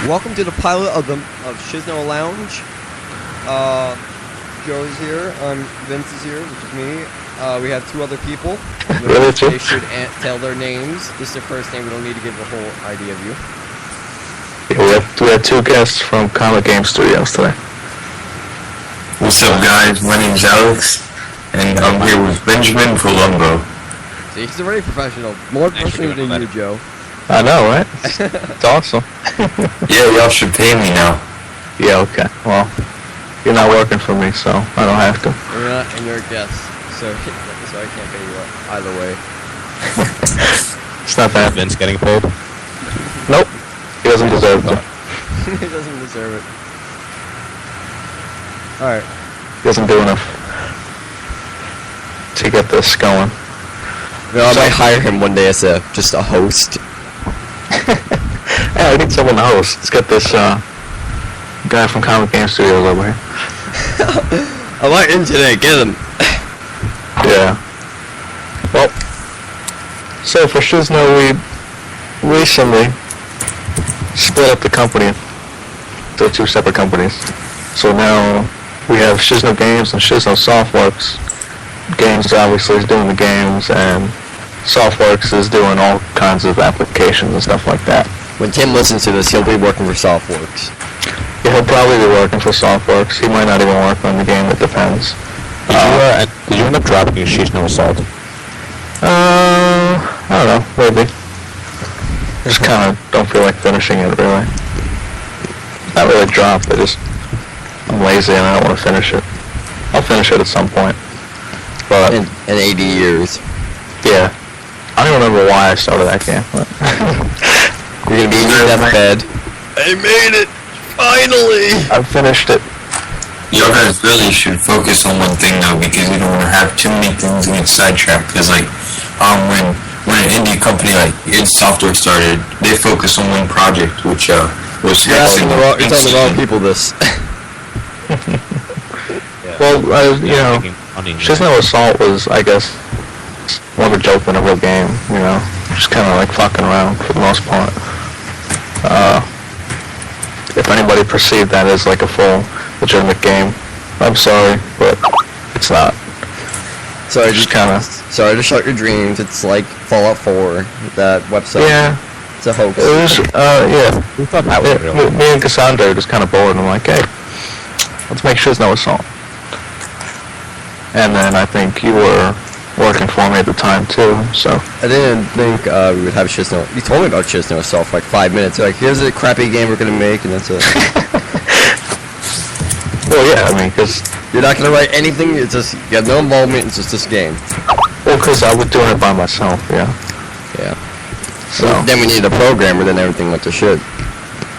Welcome to the pilot of Shizno Lounge. Joe's here. Vince is here, which is me. We have two other people. Really, too? They should tell their names. This is their first name. We don't need to give the whole idea of you. Yeah, we have two guests from Comic Game Studios today. What's up, guys? My name's Alex, and I'm here with Benjamin Colombo. See, he's already professional. More professional than you, Joe. I know, right? It's awesome. Yeah, y'all should pay me now. Yeah, okay. Well, you're not working for me, so I don't have to. You're not, and you're a guest, so I can't pay you either way. It's not bad. Vince getting paid? Nope. He doesn't deserve it. He doesn't deserve it. Alright. He doesn't do enough to get this going. No, I might hire him one day as just a host. Yeah, I need someone to host. Let's get this guy from Comic Game Studios over here. I want in today. Get him. Yeah. Well, so for Shizno, we recently split up the company to two separate companies. So now we have Shizno Games and Shizno Softworks. Games obviously is doing the games, and Softworks is doing all kinds of applications and stuff like that. When Tim listens to this, he'll be working for Softworks. Yeah, he'll probably be working for Softworks. He might not even work on the game. It depends. Did you end up dropping your Shizno Assault? I don't know. Maybe. Just kind of don't feel like finishing it, really. Not really dropped. I'm lazy and I don't want to finish it. I'll finish it at some point. But In 80 years. yeah, I don't even remember why I started that game. But You're gonna be in that bed. I made it! Finally! I finished it. Y'all guys really should focus on one thing now, because you don't want to have too many things and get sidetracked. Because when an indie company like id Software started, they focused on one project, which was You're telling the wrong people this. Well, Shizno Assault was, I guess, more of a joke than a real game, just kind of like fucking around for the most part. If anybody perceived that as like a full, legitimate game, I'm sorry, but it's not. Sorry, Just kind of. Sorry to shut your dreams. It's like Fallout 4, that website. Yeah. It's a hoax. It was, yeah. We thought that was real. Me and Cassandra were just kind of bored, and I'm like, hey, let's make Shizno Assault. And then I think you were working for me at the time too, so. I didn't think we would have Shizno. You told me about Shizno Assault for like 5 minutes. You're like, here's a crappy game we're gonna make, and that's it. Well, yeah, I mean, because. You're not gonna write anything. It's just you have no involvement. It's just this game. Well, because I was doing it by myself, yeah. Yeah. So. Then we needed a programmer. Then everything went to shit.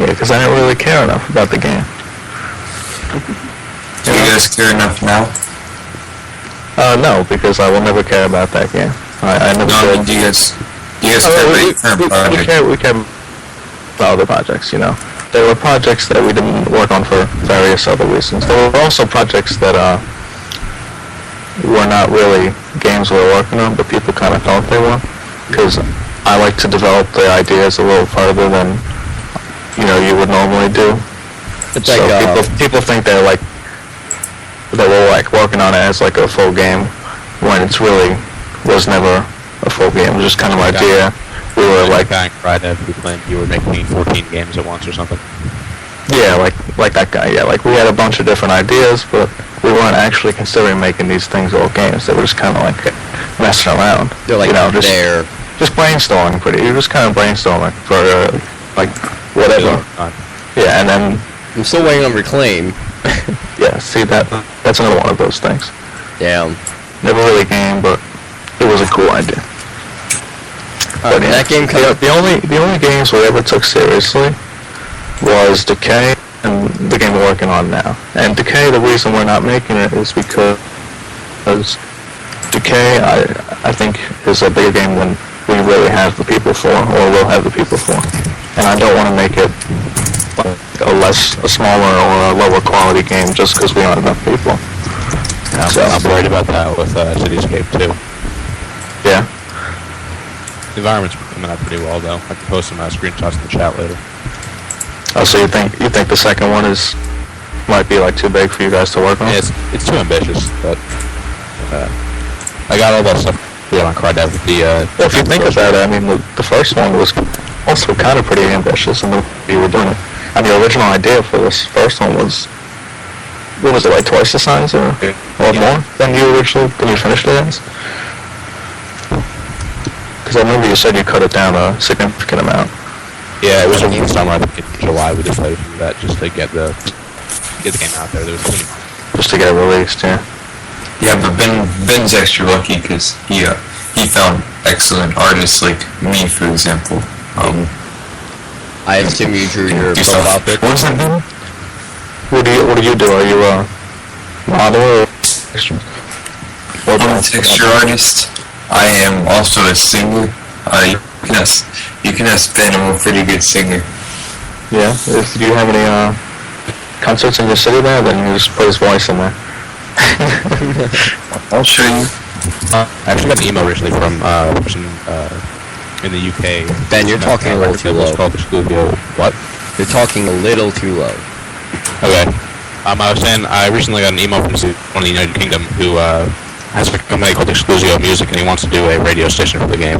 Yeah, because I didn't really care enough about the game. Do you guys care enough now? No, because I will never care about that game. I never No, did. do you guys care about your current project? We care about other projects, There were projects that we didn't work on for various other reasons. There were also projects that were not really games we were working on, but people kind of thought they were. Because I like to develop the ideas a little further than, you would normally do. It's So like people think they're like, that we're like working on it as like a full game, when it's really was never a full game. It was just kind of idea. We were like, guy in Friday who claimed you were making 14 games at once or something. yeah, like that guy. Yeah, like we had a bunch of different ideas, but we weren't actually considering making these things all games. They were just kind of like messing around. they're like just brainstorming. You're just kind of brainstorming for like whatever. Yeah, and then I'm still waiting on Reclaim. yeah, see that's another one of those things. Damn. Never really a game, but it was a cool idea. But yeah, that game the only games we ever took seriously was Decay and the game we're working on now. And Decay, the reason we're not making it is because Decay, I think, is a bigger game than we really have the people for, or will have the people for. And I don't want to make it a smaller or a lower quality game just because we aren't enough people. Yeah, So- I'm worried about that with Cityscape too. Yeah. The environment's coming out pretty well though. I can post some screenshots in the chat later. Oh, so you think the second one might be like too big for you guys to work on? Yeah, it's too ambitious, but I got all that stuff on CardDev with the. Well, if you think about it, I mean, the first one was also kind of pretty ambitious in the way you were doing it. I mean, the original idea for this first one was, what was it, like twice the size or more than you finished it as? Because I remember you said you cut it down a significant amount. Yeah, it was over the summer. I think in July we decided to do that just to get the game out there. There was too many. Just to get it released, yeah. Yeah, but Ben's extra lucky because he found excellent artists like me, for example. I assume you drew your yourself. profile pic. What was that name? What do you do? Are you a model or texture? I'm a texture artist. I am also a singer. You can ask Ben. I'm a pretty good singer. Yeah. Do you have any concerts in your city there? Then you just put his voice in there. I'll show you. I actually got an email recently from a person in the UK. Ben, you're talking a little too low. Called Exclusio. What? You're talking a little too low. Okay. I was saying I recently got an email from one of the United Kingdom who has a company called Exclusio Music, and he wants to do a radio station for the game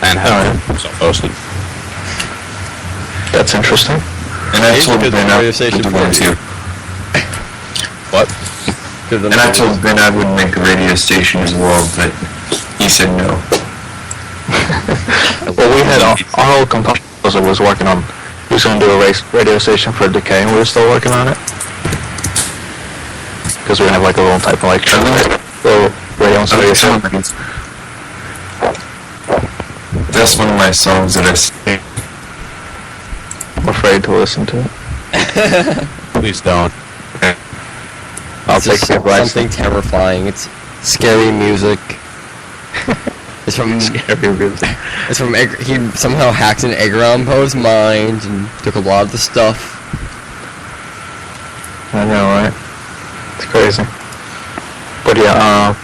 and have it hosted. That's interesting. And I told Ben I radio station would for you. What? And I told Ben I would make a radio station as well, but he said no. Well, we had our whole composer was working on. He was going to do a radio station for Decay, and we were still working on it. Because we have like a little type of like little radio station. That's one of my songs that I sing. I'm afraid to listen to it. Please don't. I'll It's take just your advice. something terrifying. It's scary music. It's from Scary music. It's from he somehow hacked an Edgar Allan Poe's mind and took a lot of the stuff. I know, right? It's crazy. But yeah,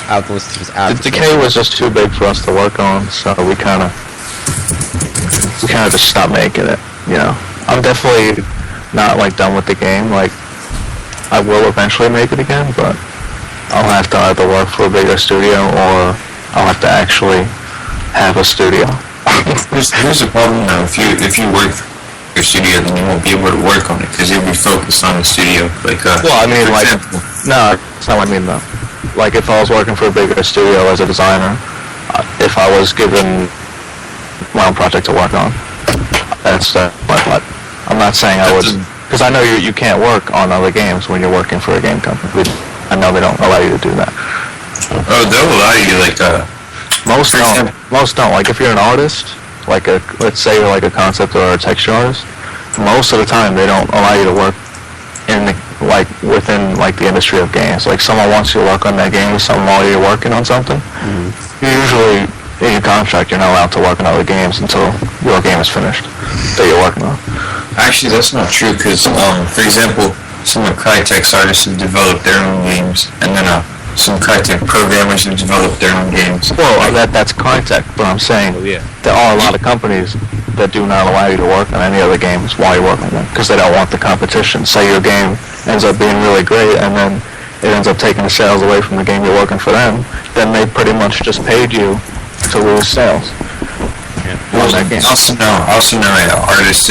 Atlas was the Decay was just too big for us to work on, so we kind of just stopped making it. You know, I'm definitely not like done with the game. Like, I will eventually make it again, but I'll have to either work for a bigger studio or I'll have to actually have a studio. Here's the problem though. If you work for your studio, then you won't be able to work on it because you'll be focused on the studio. Like, Well, I mean, for like, example, no, that's not what I mean though. Like, if I was working for a bigger studio as a designer, if I was given my own project to work on, that's but I'm not saying I was, because I know you can't work on other games when you're working for a game company. I know they don't allow you to do that. oh, they'll allow you like Most for don't. example- Most don't. Like, if you're an artist, like let's say you're like a concept or a texture artist, most of the time they don't allow you to work in within the industry of games. Like, someone wants you to work on that game or something while you're working on something. Usually in your contract you're not allowed to work on other games until your game is finished that you're working on. Actually, that's not true because, for example, some of Crytek's artists have developed their own games, and then some Crytek programmers have developed their own games. Well, that's Crytek, but I'm saying Yeah. there are a lot of companies that do not allow you to work on any other games while you're working on them because they don't want the competition. Say your game ends up being really great and then it ends up taking the sales away from the game you're working for them, then they pretty much just paid you to lose sales. Well, I also know an artist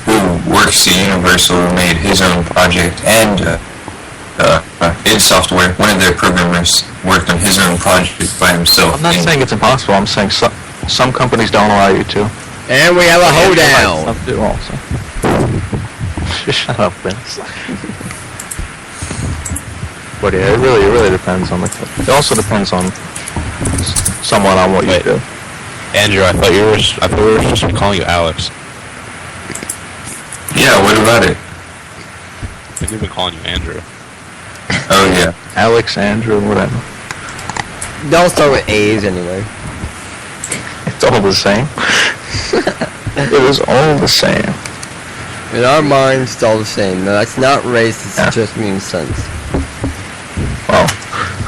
who works at Universal who made his own project, and id Software, one of their programmers, worked on his own project by himself. I'm not saying it's impossible. I'm saying some companies don't allow you to. And we have a hoedown. Some do also. Shut up, Vince. But yeah, it really depends on it also depends on somewhat on what you Wait. do. Andrew, I thought we were supposed to be calling you Alex. Yeah, what about it? I think we've been calling you Andrew. Oh yeah. Alex, Andrew, whatever. They all start with A's anyway. It's all the same. It is all the same. In our minds, it's all the same. No, that's not racist. Yeah. It just means sense. Well,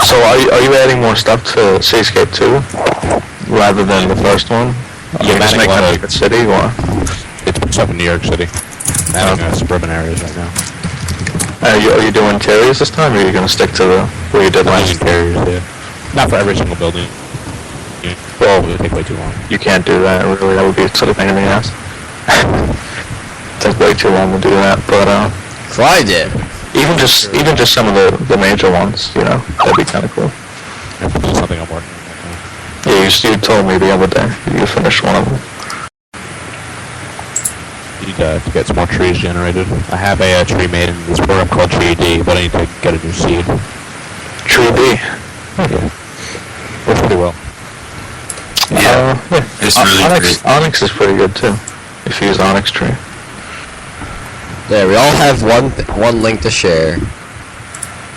so are you adding more stuff to Seascape 2 rather than the first one? Are Yeah, you just adding making a lot a of- different city or? It's up in New York City. Adding suburban areas right now. Are you doing interiors this time, or are you going to stick to the what you did last? Interiors, yeah. Not for every single building. Well, It would take way too long. you can't do that. Really, that would be sort of pain in the ass. Takes way too long to do that. But Tried it. even just some of the major ones, you know, that'd be kind of cool. Yeah, this is something I'm working on right now. Yeah, you told me the other day you finished one of them. Need to get some more trees generated. I have a tree made in this program called Tree D, but I need to get a new seed. True D. Yeah. Works pretty well. Yeah. It's really Onyx, great. Onyx is pretty good too, if you use Onyx tree. There, we all have one link to share.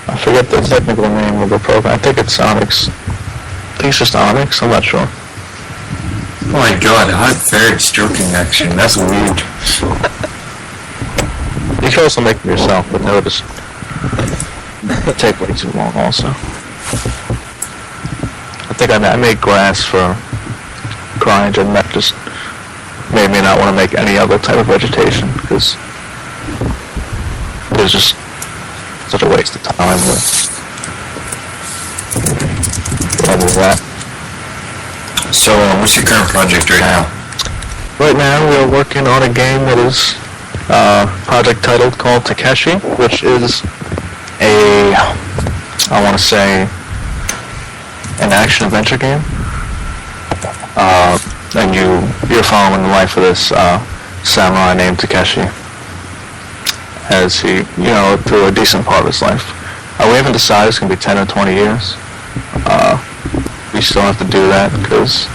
I forget the technical name of the program. I think it's Onyx. I think it's just Onyx. I'm not sure. Oh my god, hot ferret stroking action. That's weird. You can also make them yourself, but they'll just take way too long. Also, I think I made grass for Cryogen, and that just made me not want to make any other type of vegetation because it was just such a waste of time. Whatever that. So, what's your current project right now? Right now, we are working on a game that is project titled called Takeshi, which is I want to say, an action adventure game. And you're following the life of this samurai named Takeshi as he, through a decent part of his life. We haven't decided it's going to be 10 or 20 years. We still have to do that because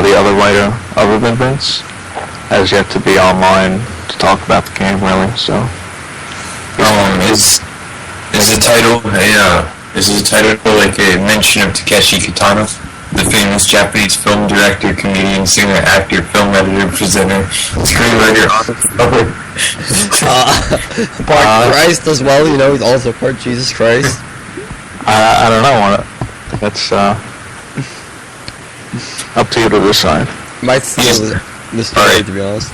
the other writer, other than Vince, has yet to be online to talk about the game, really. So, Is the title like a mention of Takeshi Kitano, the famous Japanese film director, comedian, singer, actor, film editor, presenter, screenwriter, author? Part Christ as well, he's also part Jesus Christ. I don't know. That's up to you to decide. Might steal the story, to be honest.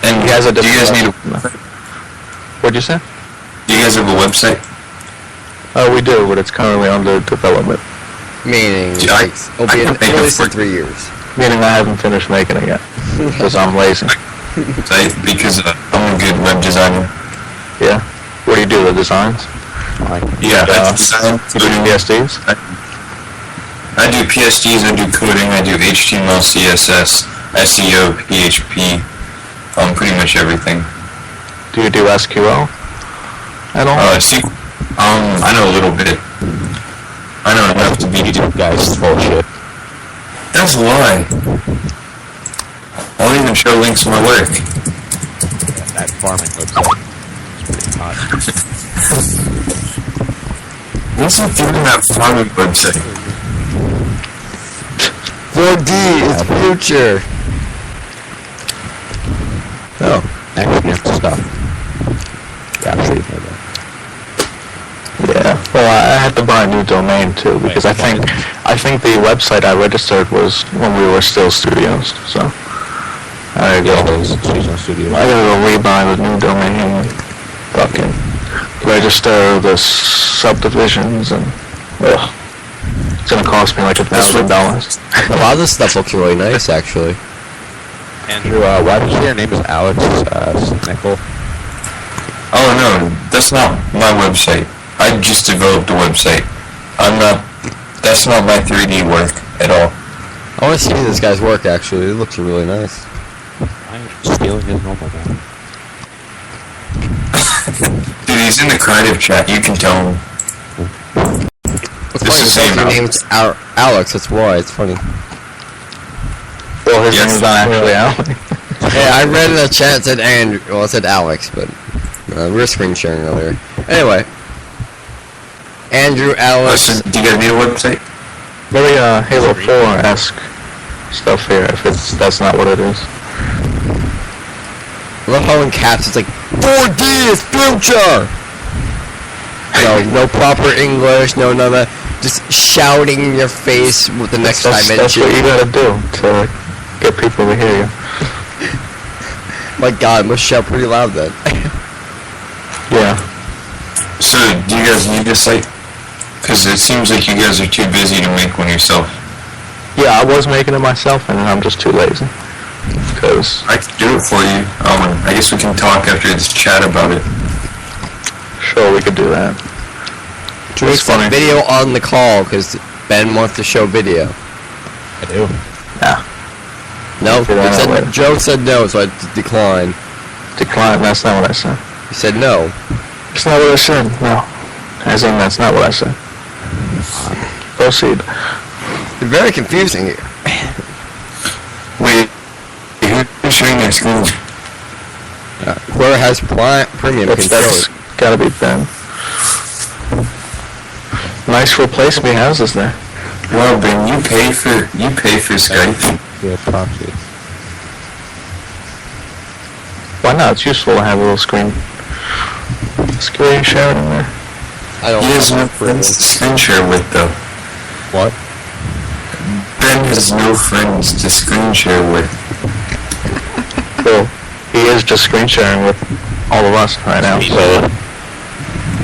And He has a do you guys need a What'd you say? Do you guys have a website? We do, but it's currently under development. Meaning, I it'll be can make it released in work. 3 years. Meaning I haven't finished making it yet because I'm lazy. Because I'm a good web designer. Yeah. What do you do? The designs? Yeah, I design, coding, PSDs? I do PSDs, I do coding, I do HTML, CSS, SEO, PHP, pretty much everything. Do you do SQL at all? SQL, I know a little bit. I know enough to be YouTube guys, it's full of shit. That's a lie. I'll even show links to my work. That farming website is pretty hot. What's up doing that farming website? 4D is future. No. Action stuff. Yeah, I'm sure you've heard that. Yeah. Well, I had to buy a new domain too because I think the website I registered was when we were still studios. So I gotta go. Seasonal Studios. I gotta go rebuy the new domain. Fucking register the subdivisions and it's gonna cost me like $1,000. A lot of this stuff looks really nice, actually. Andrew, why did you say your name is Alex Nickel? Oh no, that's not my website. I just developed a website. That's not my 3D work at all. I want to see this guy's work, actually. It looks really nice. I'm stealing his normal name. Dude, he's in the creative chat, you can tell him. What's This funny is is same your out. name's Alex, that's why, it's funny. Well, his Yes. name's not actually Alan. Yeah, I read in the chat, it said Andrew, well, it said Alex, but we were screen sharing earlier. Anyway. Andrew, Alex. Listen, do you guys need a website? Very Halo 4-esque stuff here, if that's not what it is. I love how in caps it's like, 4D is future! No proper English, none of that. Just shouting in your face with the next That's dimension. what you gotta do to get people to hear you. My God, must shout pretty loud then. Yeah. So, do you guys need this site? Because it seems like you guys are too busy to make one yourself. Yeah, I was making it myself, and I'm just too lazy. Because I can do it for you. I guess we can talk after this chat about it. sure we could do that. Drew, It's funny. video on the call because Ben wants to show video. I do. Yeah. No, Figure that out later. Joe said no, so I declined. Decline. That's not what I said. He said no. That's not what I said. No. As in, that's not what I said. Proceed. It's very confusing here. Wait, who's showing their screen? Whoever has premium can show That's it. gotta be Ben. Nice replace me houses there. Well, Ben, you pay for Skype. Yeah, proxy. Why not? It's useful to have a little screen sharing in there. I don't He has no have friends to screen share with, though. What? Ben has no friends to screen share with. Well, he is just screen sharing with all of us right now. So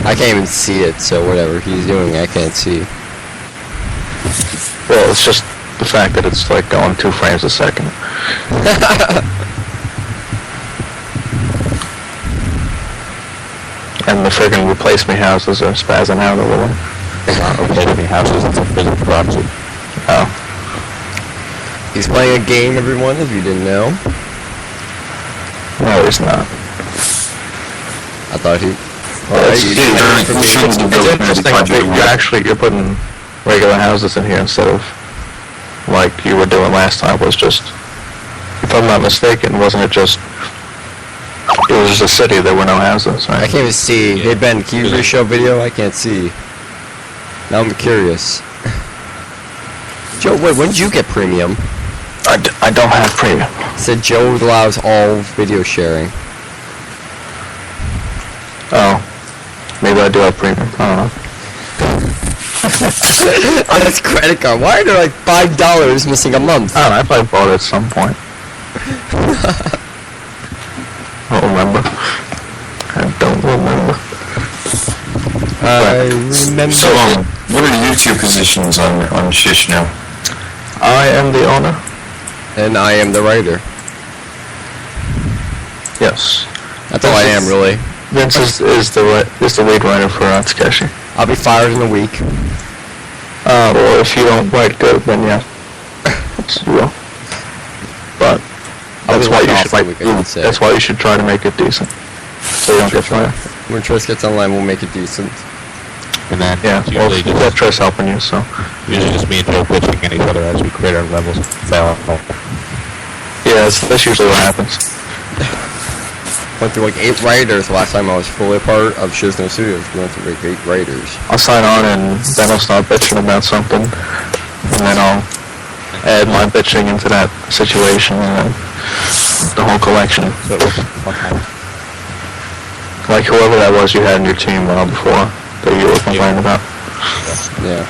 I can't even see it, so whatever he's doing, I can't see. well, it's just the fact that it's like going 2 frames a second. And the friggin' replace me houses are spazzing out a little. Okay, to me houses, it's a physical proxy. Oh. He's playing a game, everyone, if you didn't know. No, it's not. I thought he... It's, you Yeah, didn't you're know. shouldn't it's do interesting that you're putting regular houses in here instead of like you were doing last time. Was just, if I'm not mistaken, wasn't it just, it was just a city, there were no houses, I right? can't even see. Hey Ben, can you reshow video? I can't see. Now I'm curious. Joe, wait, when did you get premium? I don't have premium. It said Joe allows all video sharing. Oh. Maybe I do have premium. I don't know. On his credit card. Why are there like $5 missing a month? I don't know, I probably bought it at some point. I don't remember. I don't remember. I remember. So, what are your two positions on Shish now? I am the owner. And I am the writer. Yes. That's all I am, really. Vince is the lead writer for Takeshi. I'll be fired in a week. Well, if you don't write good, then yeah, you will. But I'll that's be why let you off should that week, I should say. that's why you should try to make it decent, so you don't get fired. When Trish gets online, we'll make it decent. And then Yeah, it's well, usually that just, Trish helping you, so usually just me and Joe pitching at each other as we create our levels. So, yeah, that's usually what happens. Went through like 8 writers last time I was fully a part of Shizno Studios. We went through like 8 writers. I'll sign on and then I'll start bitching about something, and then I'll add my bitching into that situation and then the whole collection. so it was fun time. Like whoever that was you had in your team before that you were complaining about. Yeah.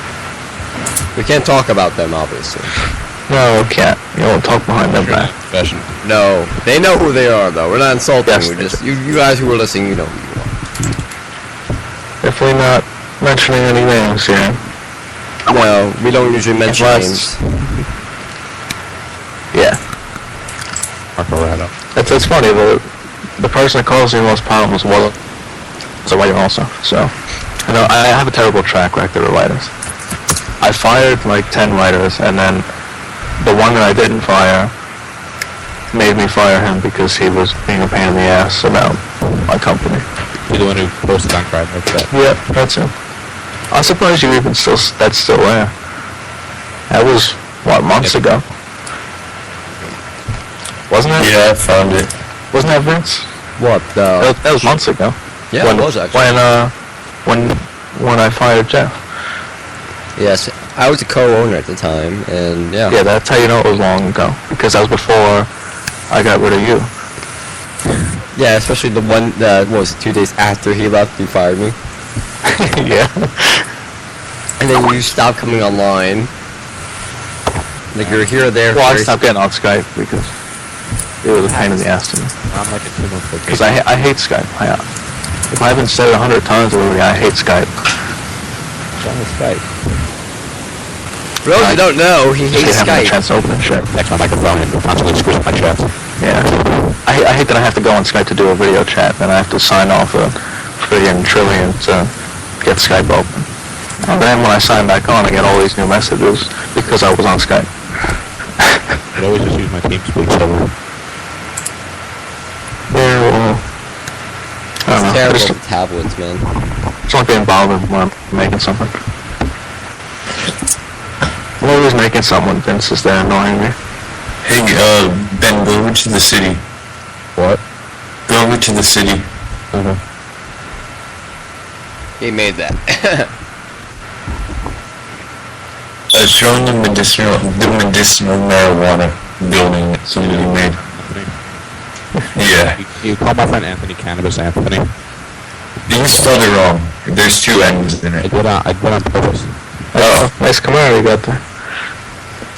We can't talk about them, obviously. No, we can't. You don't talk behind their back. Fashion. No. They know who they are, though. We're not insulting. Yes, We're they just... You guys who are listening, you know who you are. Definitely not mentioning any names here. No, we don't usually mention Unless- names. Yeah. Marco Rado. It's funny, the person that caused me the most problems was a writer also, so. You know, I have a terrible track record of writers. I fired like 10 writers, and then the one that I didn't fire made me fire him because he was being a pain in the ass about my company. You're the one who posted on Crime like that. Yeah, that's him. I'm surprised you even that's still there. That was, what, months ago? Wasn't it? Yeah, I found it. Wasn't that Vince? What? That was months ago. Yeah, when, it was actually. When I fired Jeff. Yes, I was a co-owner at the time, and yeah. Yeah, that's how you know it was long ago. Because that was before I got rid of you. Yeah, especially the one that was 2 days after he left, he fired me. Yeah. And then you stopped coming online. Like you're here or there. Well, I very- stopped getting on Skype because It was a pain in the ass to me. I'm like a 2 month Because I hate Skype. If I haven't said it 100 times already, I hate Skype. What's wrong with Skype? For those who don't know, he Just hates having a Skype. chance to open and shit. Next my microphone and constantly screws up my chat. Yeah. I hate that I have to go on Skype to do a video chat, then I have to sign off a friggin' trillion to get Skype open. And then when I sign back on, I get all these new messages because I was on Skype. I always just use my TeamSpeak server. Yeah, well, I don't know. I Terrible just with tablets, man. like being bothered when I'm making something. I'm always making something, Vince is there annoying me. Hey, Ben, go over to the city. What? Go over to the city. He made that. Showing the medicinal marijuana building that somebody made. Anthony? Yeah. You call my friend Anthony Cannabis Anthony? You spelled it wrong. There's 2 N's in I it. did on purpose. Oh, nice Camaro you got there.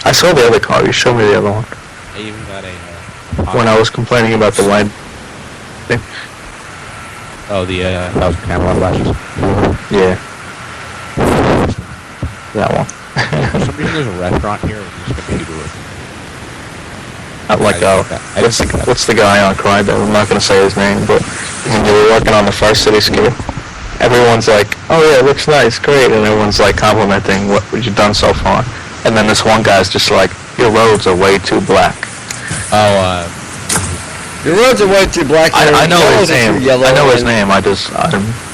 I saw the other car, you showed me the other one. I even got a... When I was complaining about the wide thing. Oh, the 1,000 camera flashes. Yeah. That one. For some reason there's a restaurant here with this computer room. Not like, what's the guy on Crybaby? I'm not going to say his name, but when we were working on the First City scheme, everyone's like, oh yeah, it looks nice, great, and everyone's like complimenting what you've done so far. And then this one guy's just like, your roads are way too black. Your roads are way too black. I know his name. Yellow I know his name. I'm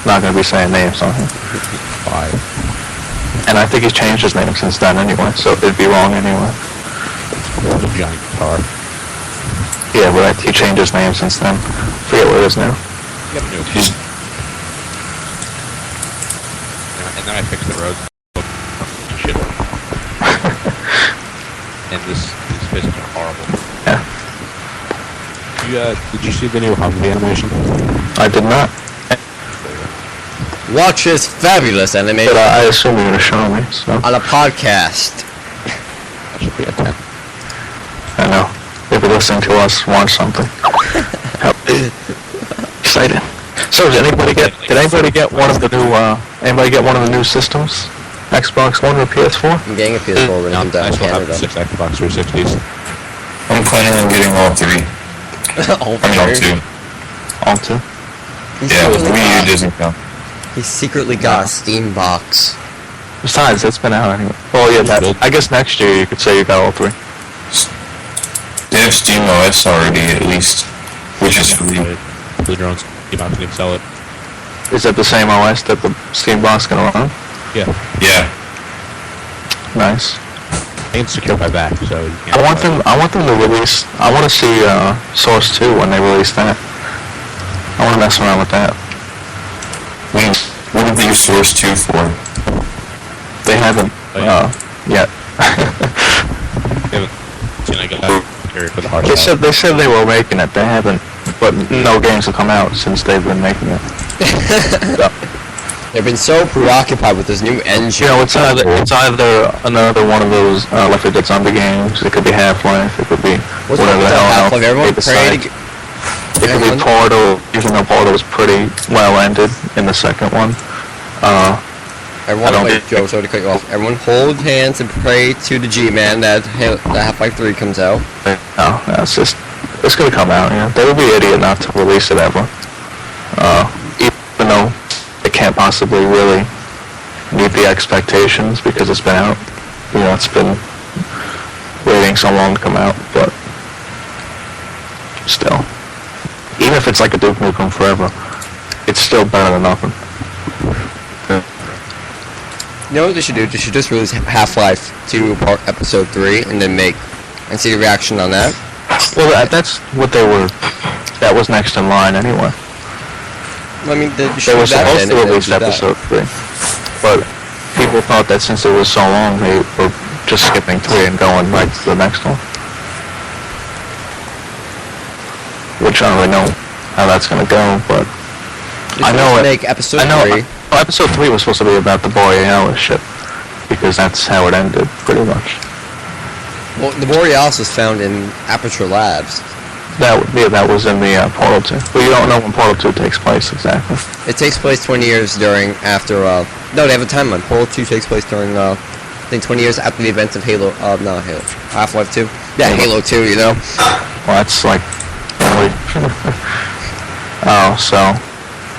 not going to be saying names on him. Why? And I think he's changed his name since then anyway, so it'd be wrong anyway. A giant guitar. Yeah, but he changed his name since then. Forget what it is now. Yep, new. And then I fixed the roads. Shit. And these physics are horrible. Yeah. Did you see the new Humvee animation? I did not. Watch this fabulous But animation I assume you're going to show me, so. on a podcast. That should be a 10. I know. If you're listening to us, watch something. Excited. So did anybody get one of the new systems? Xbox One or PS4? I'm getting a PS4 when it comes out I in still have Canada. 6 Xbox 360s. I'm planning on getting all 3. All I mean, all three. 2. All two? Yeah, Wii U doesn't count. He secretly got a Steam box. Besides, it's been out anyway. Well, yeah, I guess next year you could say you got all 3. They have Steam OS already, at least, which is free. Build your own Steam box and you can sell it. Is that the same OS that the Steam box gonna run? Yeah. Yeah. Nice. I think it's secured by back, so you can't... I want them to release. I want to see Source 2 when they release that. I want to mess around with that. What did they use Source 2 for? They haven't yet. They haven't seen like a period for the hard They drive. said they were making it. They haven't, but no games have come out since they've been making it. So, They've been so preoccupied with this new engine. you know, it's either another one of those Left 4 Dead zombie games. It could be Half-Life. It could be What's whatever the hell else Half-Life? Everyone they decide. prayed. It could be Portal, even though Portal was pretty well ended in the second one. Everyone, I don't wait, get- Joe, sorry to cut you off. Everyone hold hands and pray to the G-Man that Half-Life 3 comes out. No, it's gonna come out. Yeah, they would be idiot not to release it ever. Even though it can't possibly really meet the expectations because it's been out. You know, it's been waiting so long to come out, but still, even if it's like a Duke Nukem Forever, it's still better than nothing. You know what they should do? They should just release Half-Life 2 Episode 3 and then see the reaction on that. Well, that's what they were. That was next in line anyway. I mean, they They were supposed to release episode 3, but people thought that since it was so long, they were just skipping 3 and going right to the next one. Which I don't really know how that's gonna go, but I know it. Make Episode 3. Well, episode 3 was supposed to be about the Borealis ship, because that's how it ended, pretty much. Well, the Borealis was found in Aperture Labs. That was in the Portal 2. But you don't know when Portal 2 takes place exactly. It takes place 20 years after, no, they have a timeline. Portal 2 takes place during, I think 20 years after the events of Halo, not Halo, Half-Life 2? Yeah, Halo 2, you know? Well, that's like, really... Oh,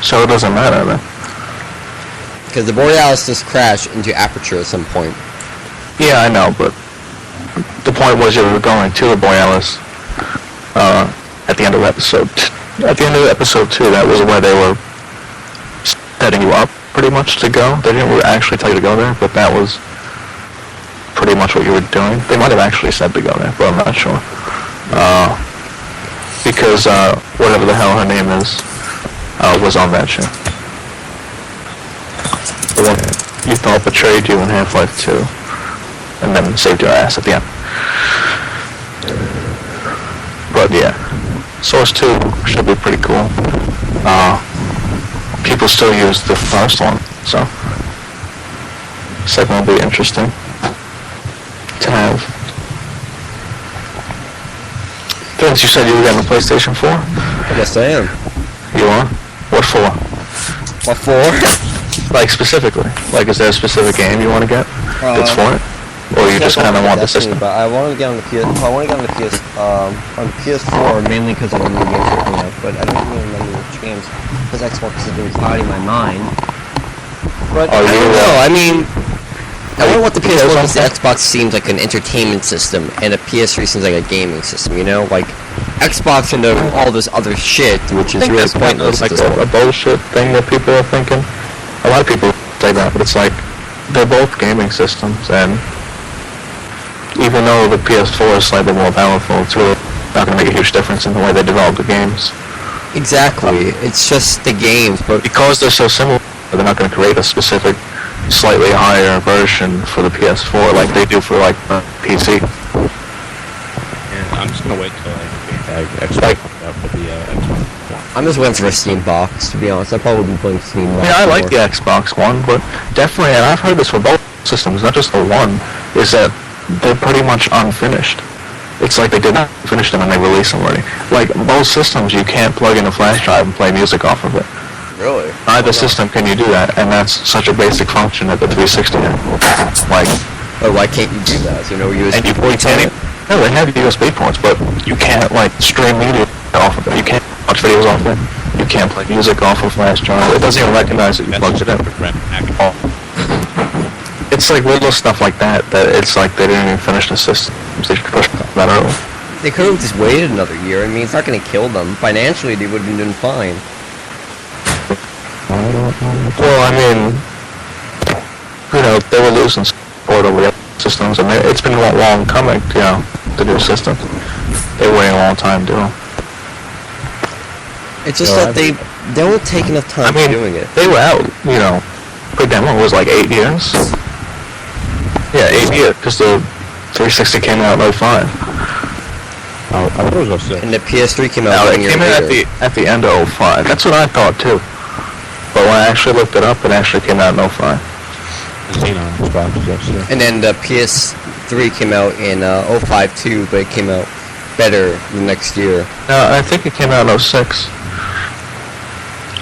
so it doesn't matter then. Because the Borealis just crashed into Aperture at some point. Yeah, I know, but the point was you were going to the Borealis at the end of episode 2. That was where they were setting you up pretty much to go. They didn't actually tell you to go there, but that was pretty much what you were doing. They might have actually said to go there, but I'm not sure. Because whatever the hell her name is was on that ship. The one you thought betrayed you in Half-Life 2, and then saved your ass at the end. But yeah, Source 2 should be pretty cool. People still use the first one, so second will be interesting to have. Vince, you said you were getting a PlayStation 4? Yes, I am. You are? What for? What for? Like specifically? Like, is there a specific game you want to get that's for it? Or you just kind of want the system? But I want to get on the PS. I want to get on the PS4 mainly because of the new games that are coming out. But I don't really remember which games because Xbox has been clouding my mind. But I don't know. I mean, I wonder what the PS4 because the Xbox seems like an entertainment system, and the PS3 seems like a gaming system. You know, like Xbox into all this other shit, which is really pointless. Like a bullshit thing that people are thinking. A lot of people say that, but it's like they're both gaming systems, and even though the PS4 is slightly more powerful, it's really not going to make a huge difference in the way they develop the games. Exactly. It's just the games, but because they're so similar, they're not going to create a specific, slightly higher version for the PS4 like they do for like the PC. Yeah, I'm just gonna wait till Xbox comes out for the Xbox. I'm just waiting for a Steam box, to be honest. I've probably been playing Steam box. Yeah, I like the Xbox One, but definitely, and I've heard this for both systems, not just the one, is that they're pretty much unfinished. It's like they did not finish them and they released them already. Like, both systems, you can't plug in a flash drive and play music off of it. Really? Neither system can you do that, and that's such a basic function that the 360 had. Like, oh, why can't you do that? You know, USB and you ports on it? No, they have USB ports, but you can't, like, stream media off of it. You can't watch videos off of it. You can't play music off of flash drive. It doesn't even recognize that you plugged it in. It's like little stuff like that it's like they didn't even finish the system. They should push that early. They could have just waited another year. I mean, it's not going to kill them. Financially, they would have been doing fine. Well, I mean, you know, they were losing support over the systems, and it's been long coming, you know, the new system. They were waiting a long time doing. It's just that they don't take enough time doing it. They were out, you know, pre-demo was like 8 years. Yeah, 8 years, because the 360 came out in 05. I thought it was 06. And the PS3 came out No, one it year came out later. at the end of 05. That's what I thought, too. But when I actually looked it up, it actually came out in 05. And then the PS3 came out in 05 too, but it came out better the next year. No, I think it came out in 06.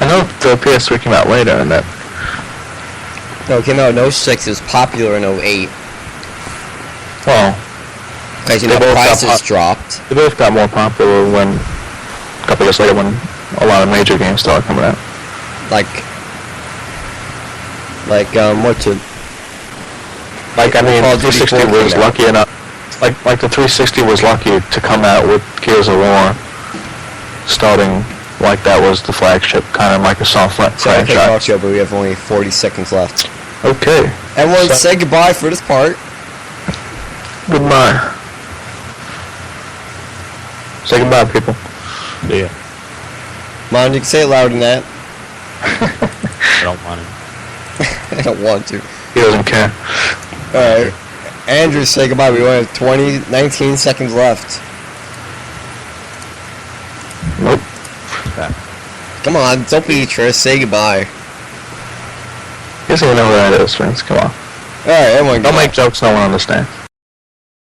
I know the PS3 came out later than that. No, it came out in 06. It was popular in 08. Well, because, you know, prices dropped. They both got more popular when, a couple years later, when a lot of major games started coming out. Like, what's it? Like, I mean, 360 was lucky enough. Like the 360 was lucky to come out with Gears of War, starting like that was the flagship kind of Microsoft Sorry, I can't talk franchise. to you, but we have only 40 seconds left. Okay. Everyone, say goodbye for this part. Goodbye. Say goodbye, people. Yeah. Mon, you can say it louder than that. I don't want it. I don't want to. He doesn't care. Alright. Andrew, say goodbye. We only have 19 seconds left. Nope. Come on, don't be Tris. Say goodbye. He doesn't even know who that is, friends. Come on. Alright, everyone, Don't make jokes no one understands.